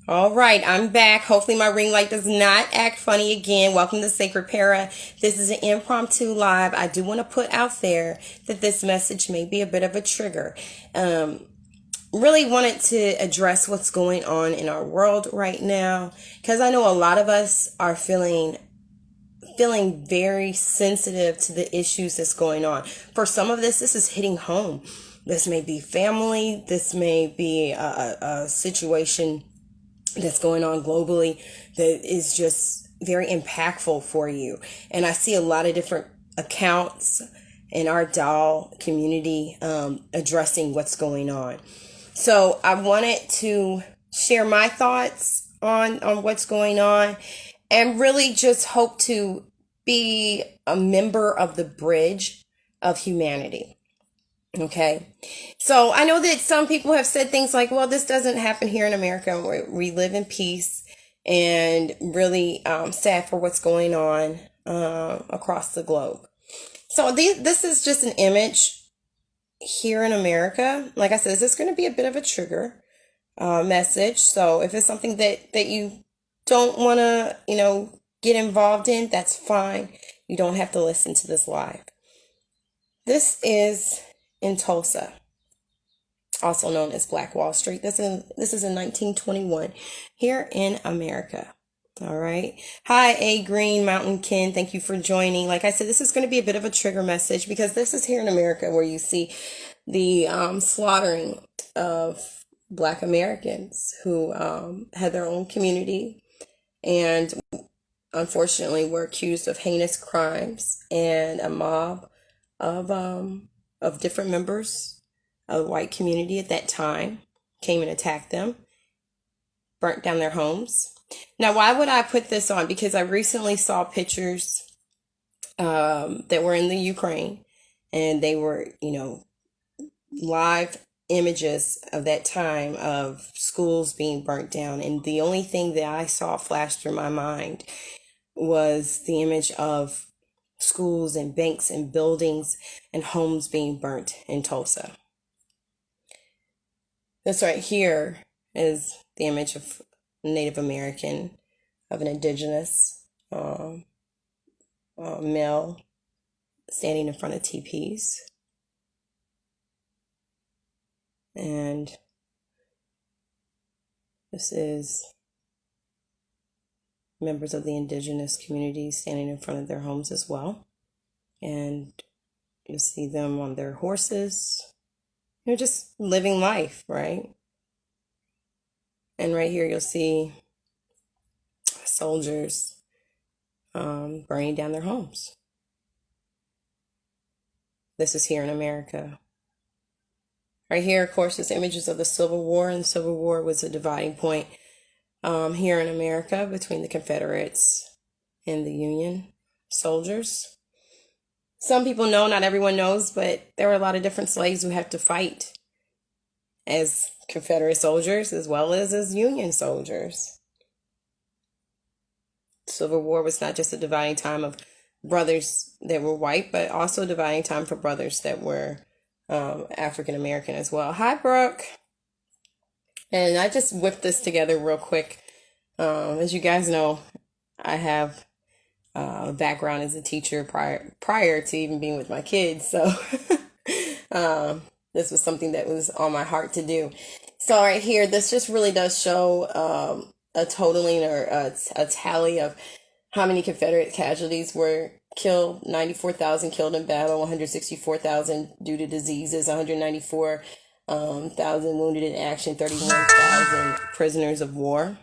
All right, I'm back. Hopefully my ring light does not act funny again. Welcome to Sacred Para. This is an impromptu live. I do want to put out there that this message may be a bit of a trigger. Really wanted to address what's going on in our world right now, because I know a lot of us are feeling very sensitive to the issues that's going on. For some of this is hitting home. This may be family. This may be a situation that's going on globally that is just very impactful for you. And I see a lot of different accounts in our doll community addressing what's going on. So I wanted to share my thoughts on what's going on, and really just hope to be a member of the bridge of humanity. Okay. So I know that some people have said things like, well, this doesn't happen here in America. We live in peace, and really sad for what's going on across the globe. So this is just an image here in America. Like I said, this is going to be a bit of a trigger message. So if it's something that you don't want to, get involved in, that's fine. You don't have to listen to this live. This is in Tulsa, also known as Black Wall Street. This is in 1921 here in America. All right. Hi, A Green Mountain Ken. Thank you for joining. Like I said, this is going to be a bit of a trigger message, because this is here in America where you see the slaughtering of Black Americans who had their own community and unfortunately were accused of heinous crimes, and a mob of different members of the white community at that time came and attacked them, burnt down their homes. Now, why would I put this on? Because I recently saw pictures that were in the Ukraine, and they were, live images of that time of schools being burnt down. And the only thing that I saw flash through my mind was the image of schools and banks and buildings and homes being burnt in Tulsa. This right here is the image of Native American, of an indigenous male standing in front of teepees. And this is members of the indigenous community standing in front of their homes as well. And you'll see them on their horses, just living life, right? And right here you'll see soldiers burning down their homes. This is here in America. Right here, of course, is images of the Civil War, and the Civil War was a dividing point here in America between the Confederates and the Union soldiers. Some people know, not everyone knows, but there were a lot of different slaves who had to fight as Confederate soldiers as well as Union soldiers. Civil War was not just a dividing time of brothers that were white, but also a dividing time for brothers that were African American as well. Hi, Brooke. And I just whipped this together real quick. As you guys know, I have a background as a teacher prior to even being with my kids. So this was something that was on my heart to do. So right here, this just really does show a totaling or a tally of how many Confederate casualties were killed. 94,000 killed in battle, 164,000 due to diseases, 194,000 wounded in action, 31,000 prisoners of war.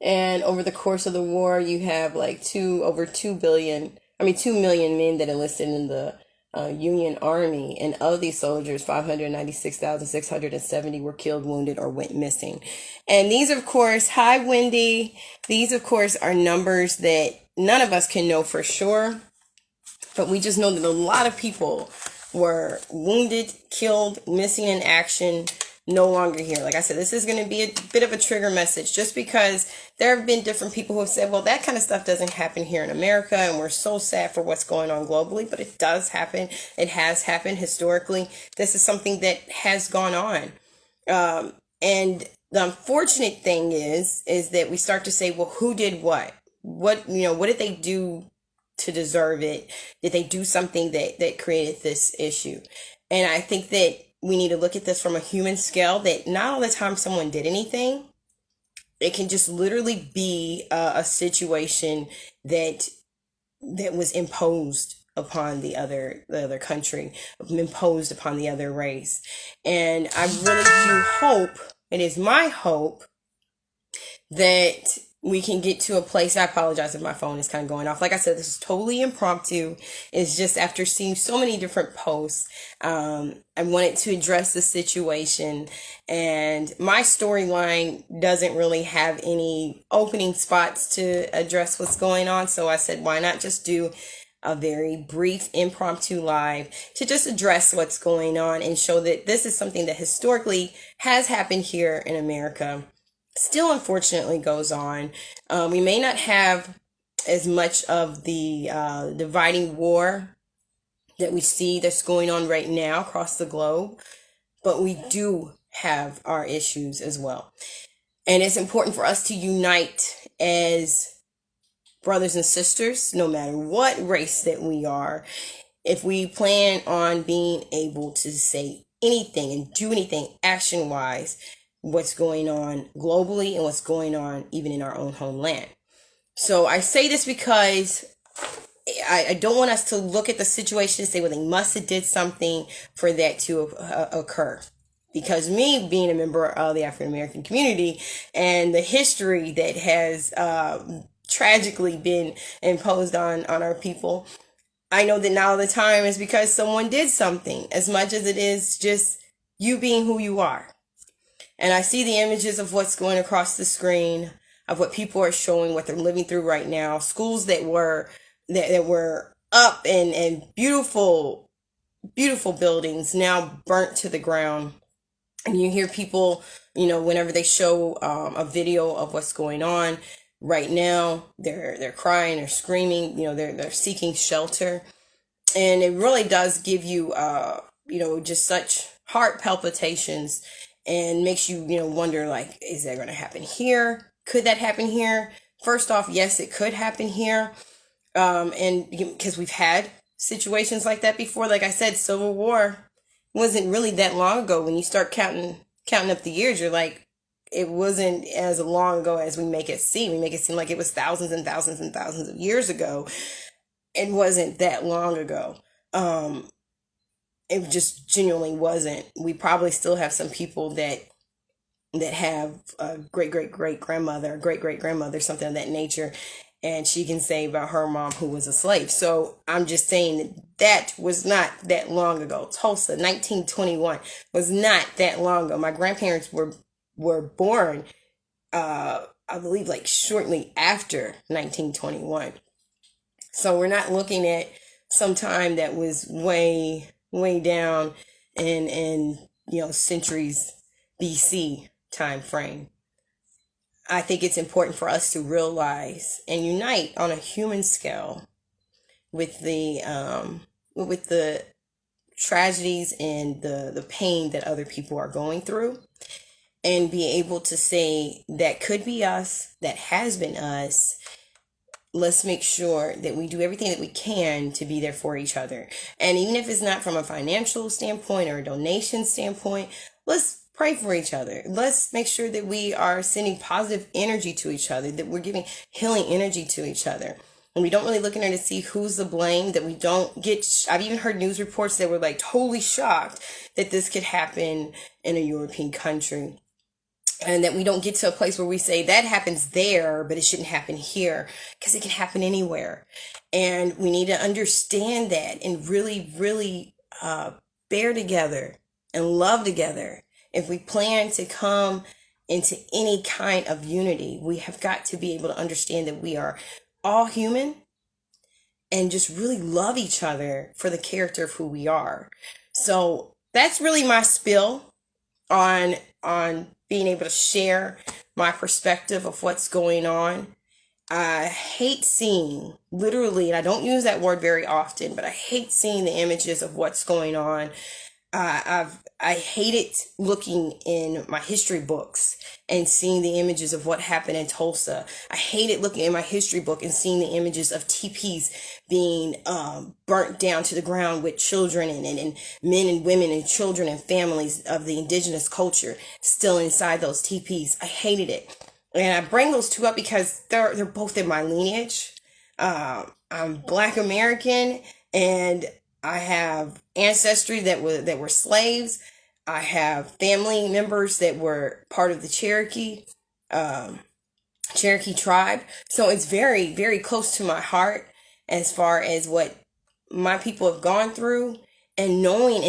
And over the course of the war, you have like 2 million men that enlisted in the Union Army. And of these soldiers, 596,670 were killed, wounded, or went missing. And these, of course, hi, Wendy. These, of course, are numbers that none of us can know for sure. But we just know that a lot of people were wounded, killed, missing in action, no longer here. Like I said, this is going to be a bit of a trigger message, just because there have been different people who have said, well, that kind of stuff doesn't happen here in America, and we're so sad for what's going on globally, but it does happen. It has happened historically. This is something that has gone on. And The unfortunate thing is that we start to say, well, who did what? What did they do to deserve it? Did they do something that created this issue? And I think that we need to look at this from a human scale, that not all the time someone did anything. It can just literally be a situation that was imposed upon the other country, imposed upon the other race. And I really do hope, it is my hope, that we can get to a place. I apologize if my phone is kind of going off. Like I said, this is totally impromptu. It's just after seeing so many different posts, I wanted to address the situation. And my storyline doesn't really have any opening spots to address what's going on. So I said, why not just do a very brief impromptu live to just address what's going on and show that this is something that historically has happened here in America, still unfortunately goes on. We may not have as much of the dividing war that we see that's going on right now across the globe, but we do have our issues as well. And it's important for us to unite as brothers and sisters, no matter what race that we are. If we plan on being able to say anything and do anything action-wise, what's going on globally and what's going on even in our own homeland. So I say this because I don't want us to look at the situation and say, well, they must have did something for that to occur. Because me being a member of the African American community and the history that has tragically been imposed on our people, I know that now the time is because someone did something, as much as it is just you being who you are. And I see the images of what's going across the screen, of what people are showing, what they're living through right now. Schools that were up and beautiful, beautiful buildings now burnt to the ground. And you hear people, whenever they show a video of what's going on right now, they're crying, they're screaming, they're seeking shelter. And it really does give you, just such heart palpitations, and makes you, wonder, like, is that going to happen here? Could that happen here? First off, yes, it could happen here. And because we've had situations like that before. Like I said, Civil War wasn't really that long ago. When you start counting up the years, you're like, it wasn't as long ago as we make it seem. We make it seem like it was thousands and thousands and thousands of years ago. It wasn't that long ago. It just genuinely wasn't. We probably still have some people that have a great-great-great-grandmother, great-great-grandmother, something of that nature, and she can say about her mom who was a slave. So I'm just saying that was not that long ago. Tulsa, 1921, was not that long ago. My grandparents were born, I believe, like shortly after 1921. So we're not looking at some time that was way down in centuries BC time frame. I think it's important for us to realize and unite on a human scale with the tragedies and the pain that other people are going through, and be able to say that could be us, that has been us. Let's make sure that we do everything that we can to be there for each other. And even if it's not from a financial standpoint or a donation standpoint, let's pray for each other. Let's make sure that we are sending positive energy to each other, that we're giving healing energy to each other. And we don't really look in there to see who's to blame, that we don't get, I've even heard news reports that were like totally shocked that this could happen in a European country. And that we don't get to a place where we say that happens there, but it shouldn't happen here, because it can happen anywhere. And we need to understand that and really, really bear together and love together. If we plan to come into any kind of unity, we have got to be able to understand that we are all human and just really love each other for the character of who we are. So that's really my spill on being able to share my perspective of what's going on. I hate seeing, literally, and I don't use that word very often, but I hate seeing the images of what's going on. I hate it looking in my history books and seeing the images of what happened in Tulsa. I hated looking in my history book and seeing the images of teepees being burnt down to the ground with children and men and women and children and families of the indigenous culture still inside those teepees. I hated it. And I bring those two up because they're both in my lineage. I'm Black American, and I have ancestry that were slaves. I have family members that were part of the um, Cherokee tribe. So it's very, very close to my heart as far as what my people have gone through, and knowing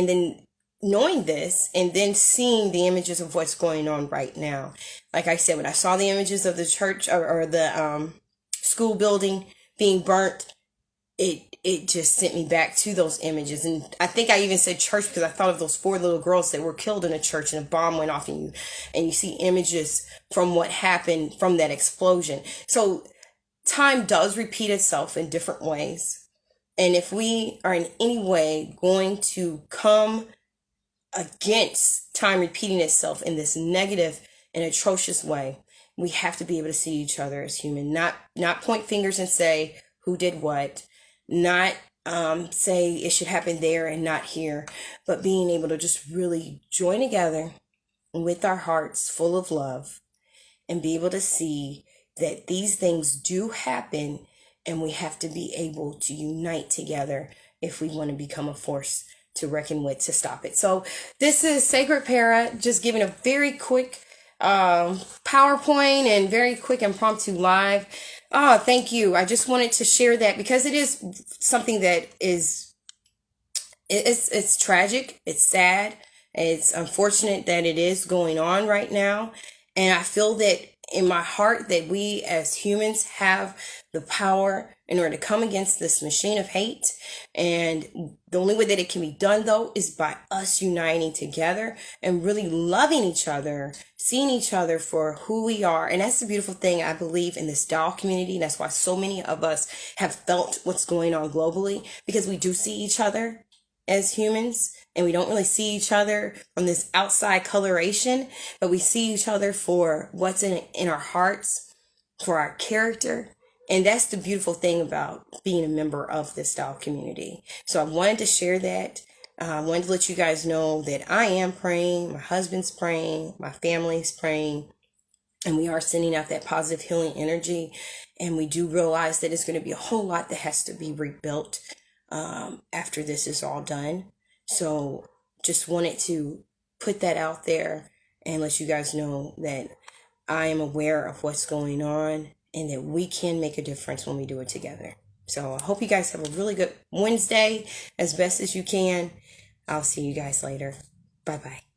this and then seeing the images of what's going on right now. Like I said, when I saw the images of the church or the school building being burnt, it just sent me back to those images. And I think I even said church because I thought of those 4 little girls that were killed in a church and a bomb went off, and you see images from what happened from that explosion. So time does repeat itself in different ways. And if we are in any way going to come against time repeating itself in this negative and atrocious way, we have to be able to see each other as human, not point fingers and say who did what, not say it should happen there and not here, but being able to just really join together with our hearts full of love and be able to see that these things do happen, and we have to be able to unite together if we want to become a force to reckon with to stop it. So this is Sacred Para, just giving a very quick PowerPoint and very quick impromptu live. Oh, thank you. I just wanted to share that because it is something that it's tragic. It's sad. It's unfortunate that it is going on right now. And I feel that in my heart that we as humans have the power in order to come against this machine of hate. And the only way that it can be done, though, is by us uniting together and really loving each other, seeing each other for who we are. And that's the beautiful thing, I believe, in this doll community. And that's why so many of us have felt what's going on globally, because we do see each other as humans, and we don't really see each other from this outside coloration, but we see each other for what's in our hearts, for our character. And that's the beautiful thing about being a member of this doll community. So I wanted to share that. I wanted to let you guys know that I am praying, my husband's praying, my family's praying, and we are sending out that positive healing energy. And we do realize that it's going to be a whole lot that has to be rebuilt after this is all done. So just wanted to put that out there and let you guys know that I am aware of what's going on and that we can make a difference when we do it together. So I hope you guys have a really good Wednesday as best as you can. I'll see you guys later. Bye-bye.